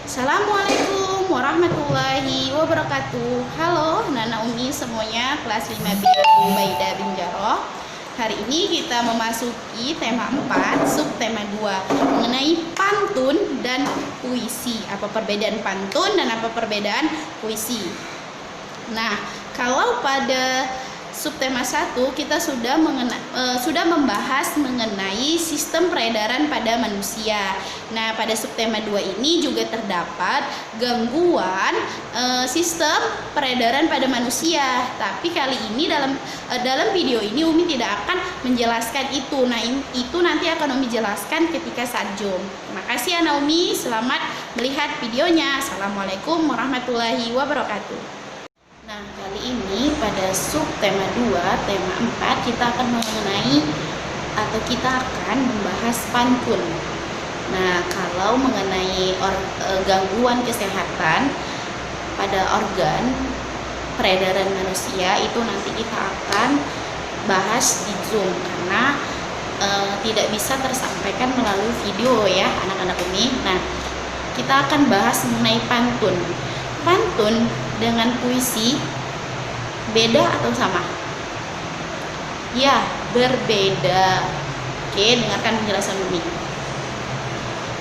Assalamualaikum warahmatullahi wabarakatuh. Halo Nana Umi semuanya, kelas 5B Ubaida bin Jaroh. Hari ini kita memasuki tema 4, subtema 2 mengenai pantun dan puisi. Apa perbedaan pantun dan apa perbedaan puisi? Nah, kalau pada subtema 1 kita sudah membahas mengenai sistem peredaran pada manusia. Nah, pada subtema 2 ini juga terdapat gangguan sistem peredaran pada manusia. Tapi kali ini dalam video ini Umi tidak akan menjelaskan itu. Nah, itu nanti akan Umi jelaskan ketika saat Zoom. Terima kasih ya Umi, selamat melihat videonya. Assalamualaikum warahmatullahi wabarakatuh. Nah, kali ini pada subtema 2, tema 4 kita akan membahas pantun. Nah, kalau mengenai gangguan kesehatan pada organ peredaran manusia itu nanti kita akan bahas di Zoom karena tidak bisa tersampaikan melalui video ya anak-anak Umi. Nah, kita akan bahas mengenai pantun. Pantun dengan puisi beda atau sama? Ya, berbeda. Oke, dengarkan penjelasan Umi.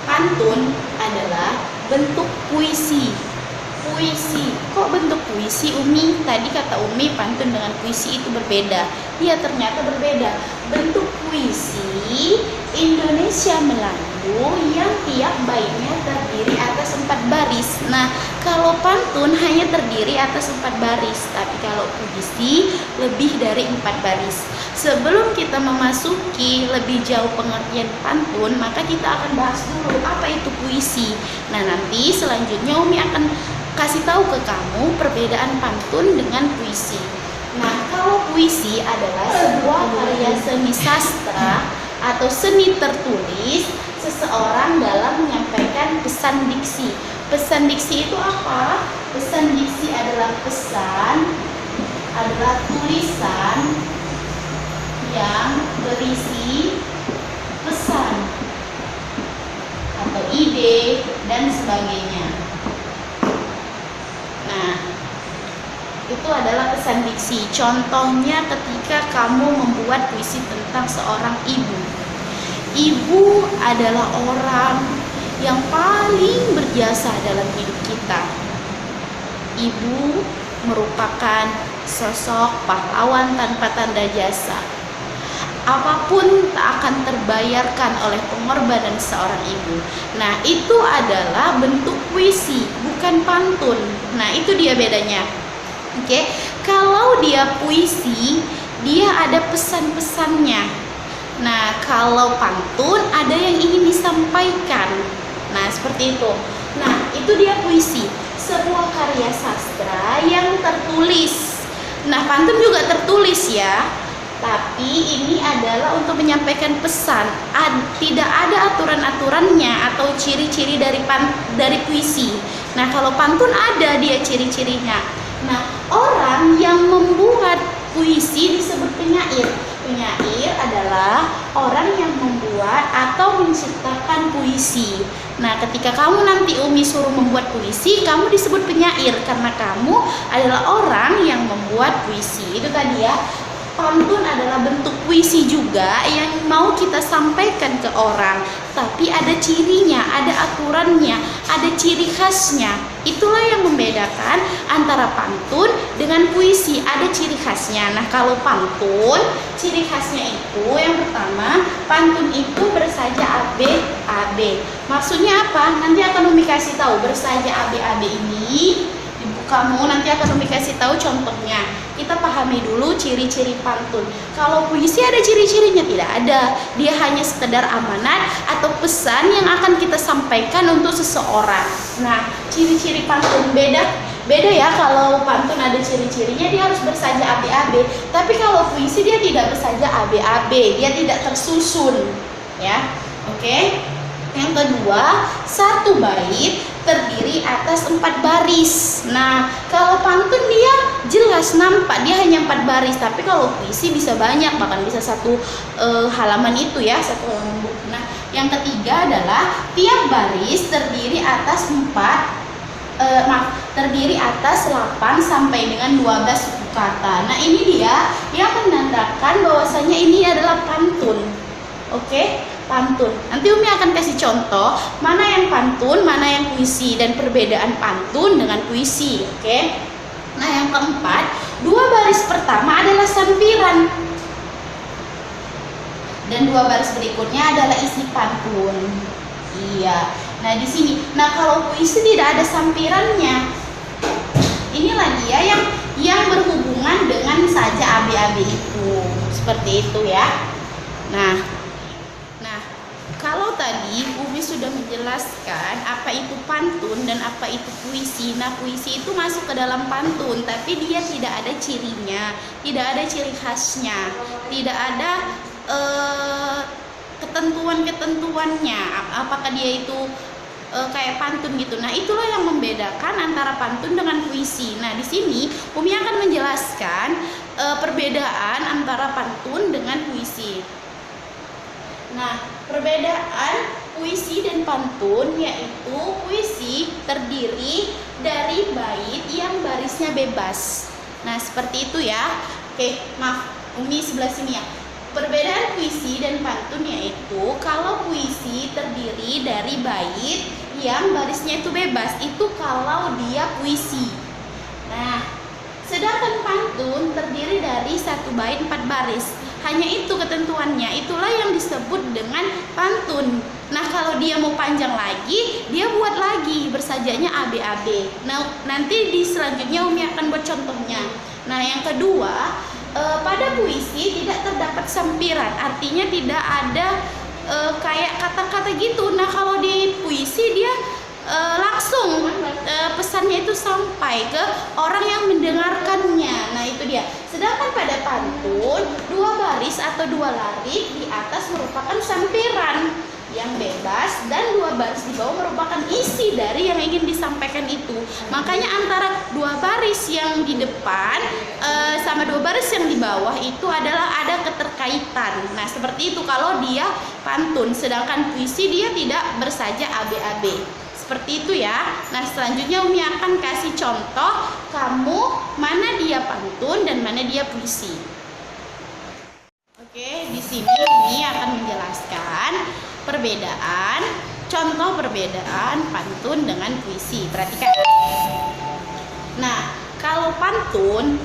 Pantun adalah bentuk puisi. Puisi, kok bentuk puisi Umi? Tadi kata Umi pantun dengan puisi itu berbeda. Iya, ternyata berbeda. Bentuk puisi Indonesia Melayu yang tiap baitnya terdiri atas 4 baris. Nah, kalau pantun hanya terdiri atas 4 baris, tapi kalau puisi lebih dari 4 baris. Sebelum kita memasuki lebih jauh pengertian pantun, maka kita akan bahas dulu apa itu puisi. Nah, nanti selanjutnya Umi akan kasih tahu ke kamu perbedaan pantun dengan puisi. Nah, kalau puisi adalah sebuah karya seni sastra atau seni tertulis seseorang dalam menyampaikan pesan diksi. Pesan diksi itu apa? Pesan diksi adalah tulisan yang berisi pesan atau ide dan sebagainya. Nah, itu adalah pesan diksi. Contohnya ketika kamu membuat puisi tentang seorang ibu. Ibu adalah orang yang paling berjasa dalam hidup kita. Ibu merupakan sosok pahlawan tanpa tanda jasa. Apapun tak akan terbayarkan oleh pengorbanan seorang ibu. Nah, itu adalah bentuk puisi, bukan pantun. Nah, itu dia bedanya. Oke, kalau dia puisi, dia ada pesan-pesannya. Nah, kalau pantun ada yang ingin disampaikan. Nah, seperti itu. Nah, itu dia puisi, sebuah karya sastra yang tertulis. Nah, pantun juga tertulis ya. Tapi ini adalah untuk menyampaikan pesan. Tidak ada aturan-aturannya atau ciri-ciri dari puisi. Nah, kalau pantun ada dia ciri-cirinya. Nah, orang yang membuat puisi disebut penyair. Penyair adalah orang yang membuat atau menciptakan puisi. Nah, ketika kamu nanti Umi suruh membuat puisi, kamu disebut penyair karena kamu adalah orang yang membuat puisi. Itu tadi ya. Pantun adalah bentuk puisi juga yang mau kita sampaikan ke orang, tapi ada cirinya, ada aturannya, ada ciri khasnya. Itulah yang membedakan antara pantun dengan puisi, ada ciri khasnya. Nah, kalau pantun, ciri khasnya itu yang pertama, pantun itu bersaja AB. Maksudnya apa? Nanti akan Umi kasih tahu. Bersaja AB ini kamu nanti akan Umi kasih tahu contohnya. Kita pahami dulu ciri-ciri pantun. Kalau puisi ada ciri-cirinya? Tidak ada. Dia hanya sekedar amanat atau pesan yang akan kita sampaikan untuk seseorang. Nah, ciri-ciri pantun beda ya. Kalau pantun ada ciri-cirinya, dia harus bersaja AB. Tapi kalau puisi dia tidak bersaja AB, dia tidak tersusun ya. Oke. Yang kedua, satu bait terdiri atas 4 baris. Nah, kalau pantun dia jelas nampak dia hanya 4 baris, tapi kalau puisi bisa banyak, bahkan bisa satu halaman itu ya, satu halaman buku. Nah, Yang ketiga adalah tiap baris terdiri atas 8 sampai dengan 12 suku kata. Nah, ini dia yang menandakan bahwasanya ini adalah pantun. Oke, pantun. Nanti Umi akan kasih contoh mana yang pantun, mana yang puisi, dan perbedaan pantun dengan puisi. Oke. Nah, yang keempat, 2 baris pertama adalah sampiran dan 2 baris berikutnya adalah isi pantun. Iya. Nah, di sini. Nah, kalau puisi tidak ada sampirannya. Inilah dia yang berhubungan dengan saja AB-AB itu. Seperti itu ya. Nah, kalau tadi Umi sudah menjelaskan apa itu pantun dan apa itu puisi. Nah, puisi itu masuk ke dalam pantun, tapi dia tidak ada cirinya, tidak ada ciri khasnya, tidak ada ketentuan-ketentuannya. Apakah dia itu kayak pantun gitu. Nah, itulah yang membedakan antara pantun dengan puisi. Nah, di sini Umi akan menjelaskan perbedaan antara pantun dengan puisi. Nah, perbedaan puisi dan pantun yaitu puisi terdiri dari bait yang barisnya bebas. Nah, seperti itu ya. Oke, maaf, Umi sebelah sini ya. Perbedaan puisi dan pantun yaitu kalau puisi terdiri dari bait yang barisnya itu bebas, itu kalau dia puisi. Nah, sedangkan pantun terdiri dari 1 bait 4 baris. Hanya itu ketentuannya, itulah yang disebut dengan pantun. Nah, kalau dia mau panjang lagi, dia buat lagi bersajanya AB-AB. Nah, nanti di selanjutnya Umi akan buat contohnya. Nah, yang kedua, pada puisi tidak terdapat sampiran, artinya tidak ada kayak kata-kata gitu. Nah, kalau di puisi dia langsung pesannya itu sampai ke orang yang mendengarkannya. Nah, itu dia. Sedangkan pada pantun 2 baris atau 2 larik di atas merupakan sampiran yang bebas dan 2 baris di bawah merupakan isi dari yang ingin disampaikan itu. Makanya antara 2 baris yang di depan sama 2 baris yang di bawah itu adalah ada keterkaitan. Nah, seperti itu kalau dia pantun. Sedangkan puisi dia tidak bersaja AB-AB. Seperti itu ya. Nah, selanjutnya Umi akan kasih contoh kamu mana dia pantun dan mana dia puisi. Oke, di sini Umi akan menjelaskan contoh perbedaan pantun dengan puisi. Perhatikan. Nah, kalau pantun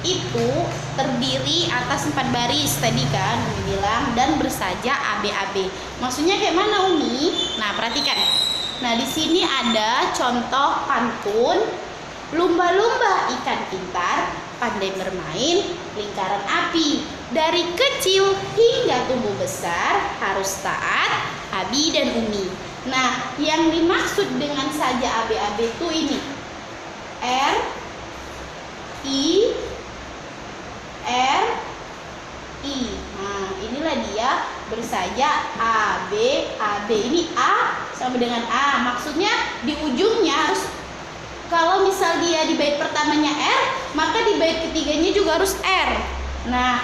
itu terdiri atas 4 baris tadi kan Umi bilang dan bersaja AB-AB. Maksudnya kayak mana Umi? Nah, perhatikan. Nah, di sini ada contoh pantun. Lumba-lumba ikan pintar, pandai bermain, lingkaran api. Dari kecil hingga tumbuh besar, harus taat, Abi dan Umi. Nah, yang dimaksud dengan saja AB-AB itu ini. R, I, R, I. Nah, inilah dia bersaja A, B, A, B. Ini A sama dengan A. Maksudnya di ujungnya harus, kalau misal dia di bait pertamanya R, maka di bait ketiganya juga harus R. Nah,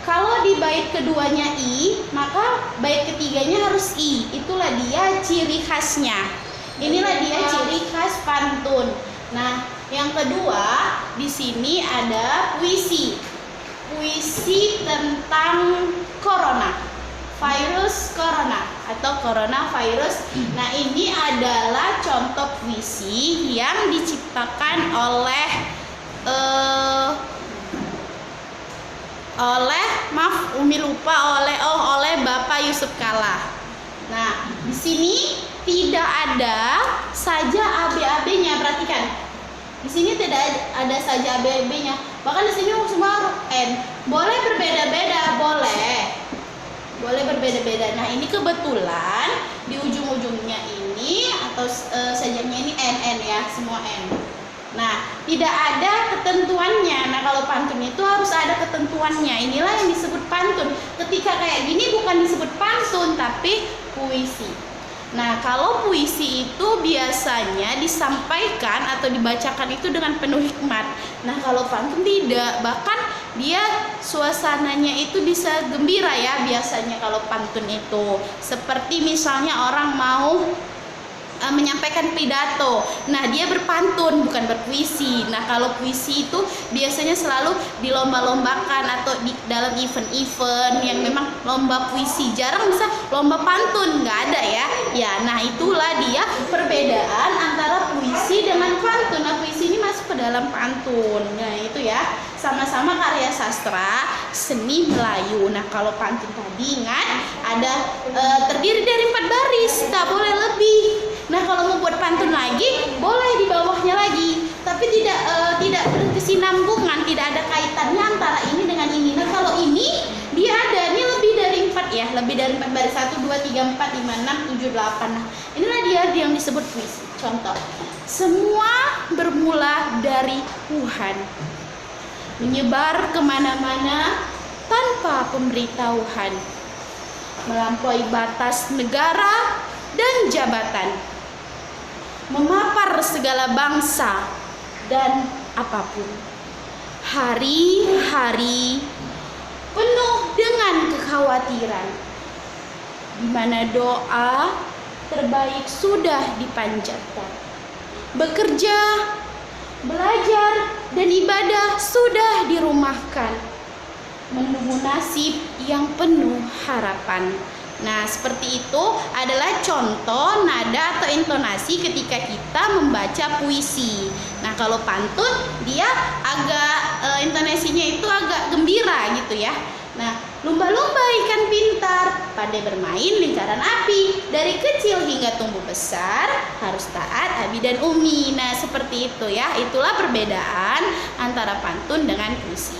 kalau di bait keduanya I, maka bait ketiganya harus I. Itulah dia ciri khasnya. Inilah dia ciri khas pantun. Nah, yang kedua di sini ada puisi. Puisi tentang corona, virus corona atau coronavirus. Nah, ini adalah contoh puisi yang diciptakan oleh maaf Umi lupa oleh Bapak Yusuf Kalla. Nah, di sini tidak ada saja AB-AB-nya. Perhatikan. Di sini tidak ada saja AB-AB-nya. Bahkan di sini semua huruf N. Boleh berbeda-beda, boleh berbeda-beda. Nah, ini kebetulan di ujung-ujungnya ini atau sajanya ini NN ya, semua N. Nah, tidak ada ketentuannya. Nah, kalau pantun itu harus ada ketentuannya. Inilah yang disebut pantun. Ketika kayak gini bukan disebut pantun tapi puisi. Nah, kalau puisi itu biasanya disampaikan atau dibacakan itu dengan penuh hikmat. Nah, kalau pantun tidak, bahkan dia suasananya itu bisa gembira ya biasanya kalau pantun itu. Seperti misalnya orang mau menyampaikan pidato. Nah, dia berpantun bukan berpuisi. Nah, kalau puisi itu biasanya selalu dilomba-lombakan atau di dalam event-event yang memang lomba puisi. Jarang bisa lomba pantun, nggak ada ya. Ya, nah itulah dia perbedaan antara puisi dengan pantun. Nah, puisi ini masuk ke dalam pantun. Nah, itu ya. Sama-sama karya sastra seni Melayu. Nah, kalau pantun tadi ingat ada terdiri dari 4 baris, tak boleh lebih. Nah, kalau mau buat pantun lagi, boleh di bawahnya lagi, tapi tidak berkesinambungan, tidak ada kaitannya antara ini dengan ini. Nah, kalau ini dia ada, ini lebih dari 4 ya, lebih dari 4 baris, 1, 2, 3, 4, 5, 6, 7, 8. Nah, inilah dia yang disebut puisi. Contoh, semua bermula dari Tuhan, menyebar kemana-mana tanpa pemberitahuan, melampaui batas negara dan jabatan, memapar segala bangsa dan apapun. Hari-hari penuh dengan kekhawatiran, di mana doa terbaik sudah dipanjatkan. Bekerja, belajar, dan ibadah sudah dirumahkan, menunggu nasib yang penuh harapan. Nah, seperti itu adalah contoh nada atau intonasi ketika kita membaca puisi. Nah, kalau pantun dia agak intonasinya itu agak gembira gitu ya. Nah, lumba-lumba ikan pintar, pandai bermain lingkaran api, dari kecil hingga tumbuh besar harus taat abi dan umi. Nah, seperti itu ya. Itulah perbedaan antara pantun dengan puisi.